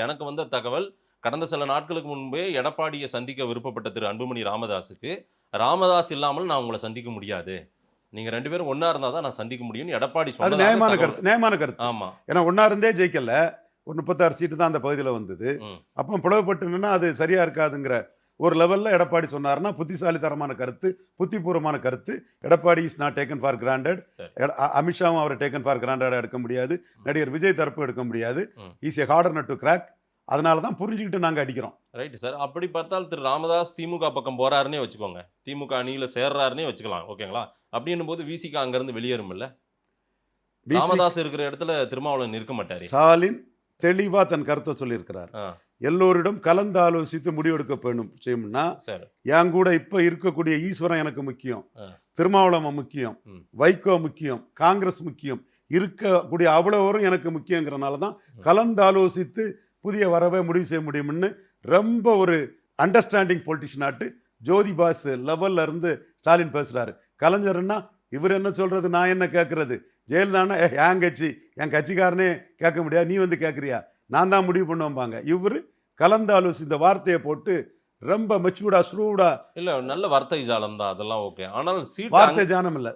எனக்கு வந்த தகவல், கடந்த சில நாட்களுக்கு முன்பே எடப்பாடியை சந்திக்க விருப்பப்பட்ட திரு அன்புமணி ராமதாஸுக்கு, ராமதாஸ் இல்லாமல் நான் உங்களை சந்திக்க முடியாது. நீங்க 2 பேரும் ஒண்ணா இருந்தா தான் நான் சந்திக்க முடியும்னு எடப்பாடி அது சொன்னதாக நியாயமான தகவல். கருத்து, நியாயமான கருத்து. ஆமா. ஏன்னா ஒன்னா இருந்தே ஜெயிக்கல, ஒரு 36 சீட்டு தான் அந்த பகுதியில் வந்தது. அப்போ பிளவுபட்டுன்னா அது சரியா இருக்காதுங்கிற ஒரு லெவல்ல எடப்பாடி சொன்னார்னா புத்திசாலித்தனமான கருத்து, புத்திபூர்வமான கருத்து. Edappadi is not taken for granted. அமித்ஷாவும் அவரை டேக்கன் ஃபார் கிராண்டட் எடுக்க முடியாது, நடிகர் விஜய் தரப்பு எடுக்க முடியாது. Is a harder nut to crack. அதனால தான் புரிஞ்சுக்கிட்டு நாங்கள் அடிக்கிறோம். Right sir. அப்படி பார்த்தால் திரு ராமதாஸ் திமுக பக்கம் போறாருன்னே வச்சுக்கோங்க, திமுக அணியில சேர்றாருன்னே வச்சுக்கலாம், ஓகேங்களா? அப்படின்னும் போது விசிக அங்கிருந்து வெளியேறும்ல. ராமதாஸ் இருக்கிற இடத்துல திருமாவளவன் இருக்க மாட்டாரு. ஸ்டாலின் தெளிவா தன் கருத்தை சொல்லியிருக்கிறார். எல்லோரிடம் கலந்து ஆலோசித்து முடிவெடுக்க செய்யணும்னா, என் கூட இப்ப இருக்கக்கூடிய ஈஸ்வரன் எனக்கு முக்கியம், திருமாவளவன் முக்கியம், வைகோ முக்கியம், காங்கிரஸ் முக்கியம், இருக்கக்கூடிய அவ்வளோவரும் எனக்கு முக்கியங்கிறனால தான் கலந்து ஆலோசித்து புதிய வரவை முடிவு செய்ய முடியும்னு ரொம்ப ஒரு அண்டர்ஸ்டாண்டிங் பொலிட்டிஷியனாட்டு ஜோதி பாஸ் லெவல்ல இருந்து ஸ்டாலின் பேசுறாரு. கலைஞர்னா இவர் என்ன சொல்றது, நான் என்ன கேட்கறது, ஜெயலலிதானா என் கட்சி, என் கட்சிக்காரனே கேட்க முடியாது, நீ வந்து கேட்குறியா, நான் தான் முடிவு பண்ணுவாங்க. இவர் கலந்து ஆலோசி இந்த வார்த்தையை போட்டு ரொம்ப மெச்சூர்டா ஸ்ரூடா. இல்ல, நல்ல வார்த்தை ஜாலம் தான், அதெல்லாம் ஓகே. ஆனால் வார்த்தை ஜானம் இல்ல,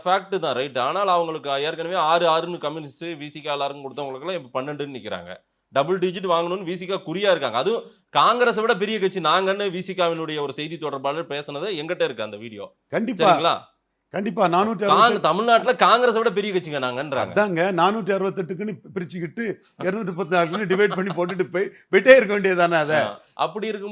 ஃபேக்ட் தான், ரைட். ஆனால் அவங்களுக்கு ஏற்கனவே 6-6ன்னு கம்யூனிஸ்ட் விசிகா எல்லாருக்கும் கொடுத்தவங்களுக்குலாம் இப்போ 12ன்னு நிற்கிறாங்க. டபுள் டிஜிட் வாங்கணும்னு விசிகா குறியா இருக்காங்க. அதுவும் காங்கிரஸை விட பெரிய கட்சி நாங்கன்னு விசிகாவினுடைய ஒரு செய்தி தொடர்பாளர் பேசினது எங்கிட்ட இருக்கு அந்த வீடியோ. கண்டிப்பா கண்டிப்பா. தமிழ்நாட்டுல காங்கிரஸை விட பெரிய கட்சிங்க நாங்கன்றாங்க. அதாங்க 468க்குன்னு பிரிச்சுக்கிட்டு 234 டிவைட் பண்ணி போட்டுட்டு போயிட்டே இருக்க வேண்டியதானே. அதை அப்படி இருக்கும்போது